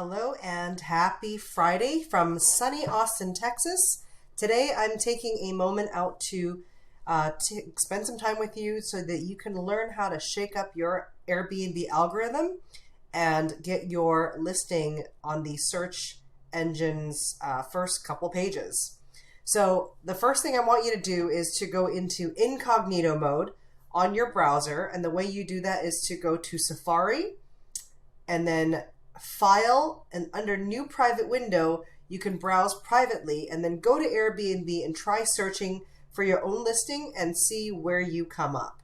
Hello and happy Friday from sunny Austin, Texas. Today I'm taking a moment out to spend some time with you so that you can learn how to shake up your Airbnb algorithm and get your listing on the search engine's first couple pages. So the first thing I want you to do is to go into incognito mode on your browser, and the way you do that is to go to Safari and then File, and under New Private Window, you can browse privately and then go to Airbnb and try searching for your own listing and see where you come up.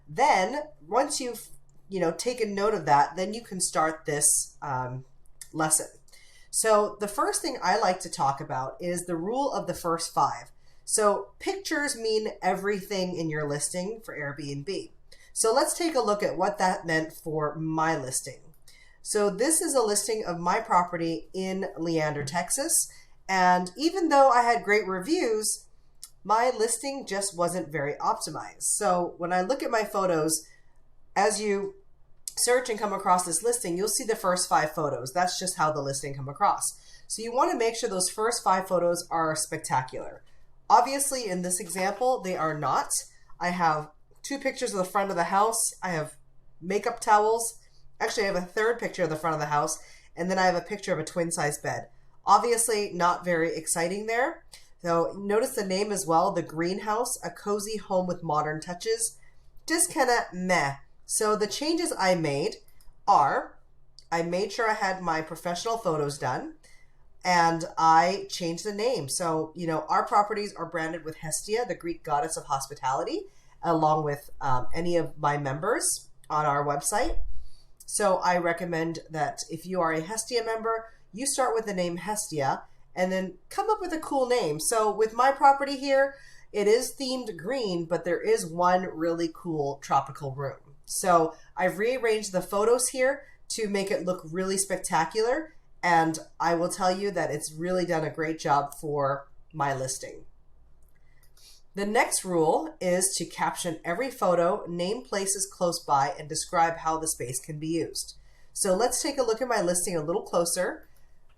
Then, once you've taken note of that, then you can start this lesson. So the first thing I like to talk about is the rule of the first five. So pictures mean everything in your listing for Airbnb. So let's take a look at what that meant for my listing. So this is a listing of my property in Leander, Texas. And even though I had great reviews, my listing just wasn't very optimized. So when I look at my photos, as you search and come across this listing, you'll see the first five photos. That's just how the listing come across. So you want to make sure those first five photos are spectacular. Obviously, in this example, they are not. I have two pictures of the front of the house. I have makeup towels. Actually, I have a third picture of the front of the house, and then I have a picture of a twin-size bed. Obviously, not very exciting there. So notice the name as well, The Greenhouse, a cozy home with modern touches. Just kind of meh. So the changes I made are, I made sure I had my professional photos done, and I changed the name. So, our properties are branded with HESTIA, the Greek goddess of hospitality, along with any of my members on our website. So I recommend that if you are a HESTIA member, you start with the name HESTIA and then come up with a cool name. So with my property here, it is themed green, but there is one really cool tropical room. So I've rearranged the photos here to make it look really spectacular. And I will tell you that it's really done a great job for my listing. The next rule is to caption every photo, name places close by, and describe how the space can be used. So let's take a look at my listing a little closer.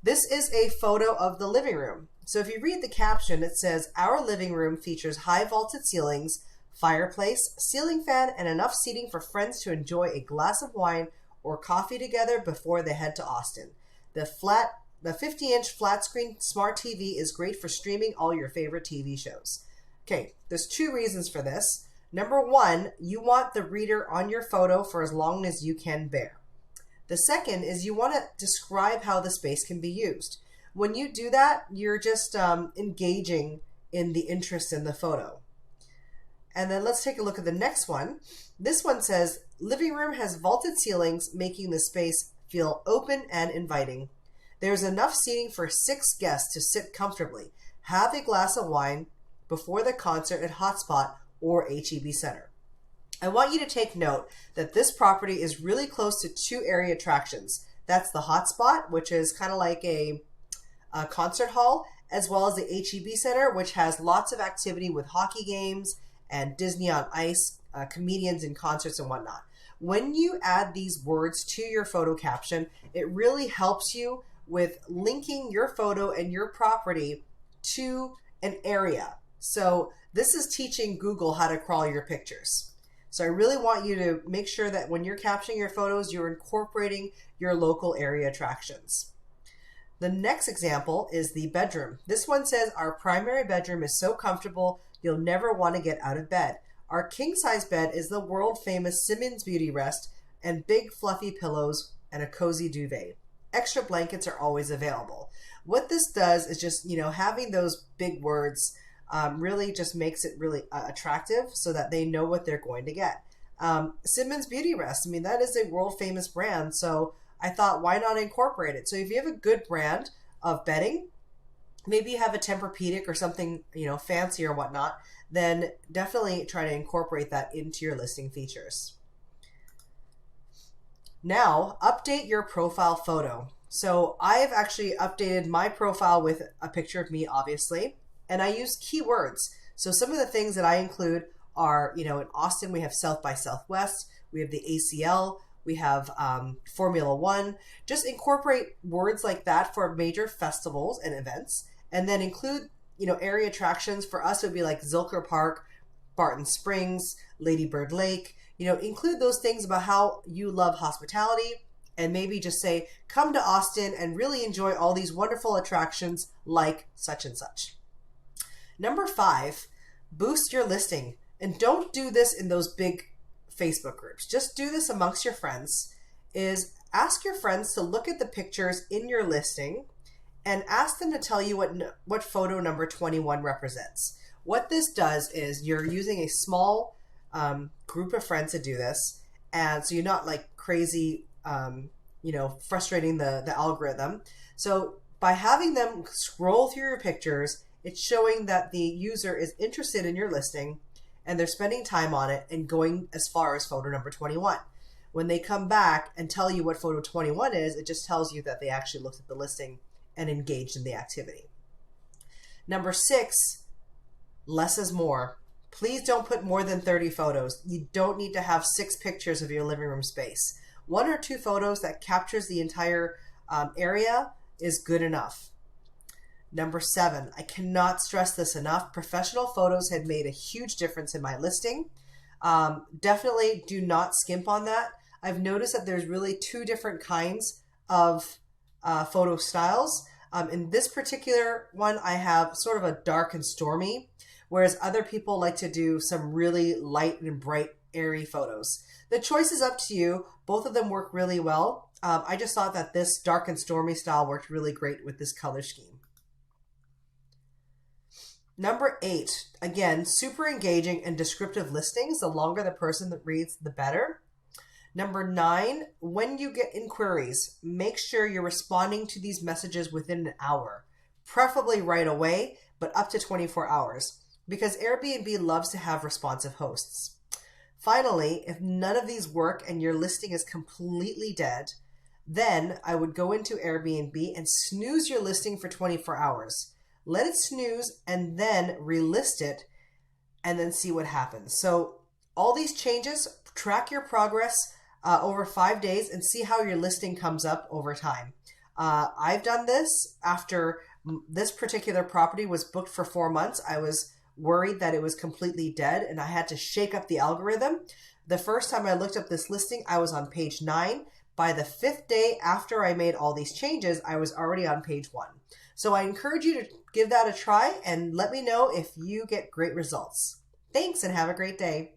This is a photo of the living room. So if you read the caption, it says, "Our living room features high vaulted ceilings, fireplace, ceiling fan, and enough seating for friends to enjoy a glass of wine or coffee together before they head to Austin. The 50-inch flat screen smart TV is great for streaming all your favorite TV shows." Okay, there's two reasons for this. Number one, you want the reader on your photo for as long as you can bear. The second is you want to describe how the space can be used. When you do that, you're just engaging in the interest in the photo. And then let's take a look at the next one. This one says, "Living room has vaulted ceilings, making the space feel open and inviting. There's enough seating for 6 guests to sit comfortably. Have a glass of wine before the concert at Hotspot or HEB Center." I want you to take note that this property is really close to 2 area attractions. That's the Hotspot, which is kind of like a concert hall, as well as the HEB Center, which has lots of activity with hockey games and Disney on Ice, comedians and concerts and whatnot. When you add these words to your photo caption, it really helps you with linking your photo and your property to an area. So this is teaching Google how to crawl your pictures. So I really want you to make sure that when you're captioning your photos, you're incorporating your local area attractions. The next example is the bedroom. This one says, "Our primary bedroom is so comfortable, you'll never want to get out of bed. Our king-size bed is the world-famous Simmons Beauty Rest and big fluffy pillows and a cozy duvet. Extra blankets are always available." What this does is just, having those big words really just makes it really attractive so that they know what they're going to get. Simmons Beauty Rest, that is a world famous brand. So I thought, why not incorporate it? So if you have a good brand of bedding, maybe you have a Tempur-Pedic or something, fancy or whatnot, then definitely try to incorporate that into your listing features. Now, update your profile photo. So I've actually updated my profile with a picture of me, obviously, and I use keywords. So some of the things that I include are, in Austin, we have South by Southwest, we have the ACL, We have Formula One. Just incorporate words like that for major festivals and events, and then include, area attractions. For us, it would be like Zilker Park, Barton Springs, Lady Bird Lake. Include those things about how you love hospitality, and maybe just say, come to Austin and really enjoy all these wonderful attractions like such and such. Number 5, boost your listing. And don't do this in those big Facebook groups. Just do this amongst your friends. Is ask your friends to look at the pictures in your listing and ask them to tell you what photo number 21 represents. What this does is you're using a small group of friends to do this, and so you're not like crazy, frustrating the algorithm. So by having them scroll through your pictures, it's showing that the user is interested in your listing and they're spending time on it and going as far as photo number 21. When they come back and tell you what photo 21 is, it just tells you that they actually looked at the listing and engaged in the activity. Number 6, less is more. Please don't put more than 30 photos. You don't need to have 6 pictures of your living room space. 1 or 2 photos that captures the entire area is good enough. Number 7, I cannot stress this enough. Professional photos had made a huge difference in my listing. Definitely do not skimp on that. I've noticed that there's really 2 different kinds of photo styles. In this particular one, I have sort of a dark and stormy, whereas other people like to do some really light and bright, airy photos. The choice is up to you. Both of them work really well. I just thought that this dark and stormy style worked really great with this color scheme. Number 8, again, super engaging and descriptive listings. The longer the person that reads, the better. Number 9, when you get inquiries, make sure you're responding to these messages within an hour, preferably right away, but up to 24 hours, because Airbnb loves to have responsive hosts. Finally, if none of these work and your listing is completely dead, then I would go into Airbnb and snooze your listing for 24 hours. Let it snooze and then relist it and then see what happens. So all these changes, track your progress over 5 days and see how your listing comes up over time. I've done this after this particular property was booked for 4 months. I was worried that it was completely dead and I had to shake up the algorithm. The first time I looked up this listing, I was on page 9. By the 5th day after I made all these changes, I was already on page 1. So I encourage you to give that a try and let me know if you get great results. Thanks and have a great day.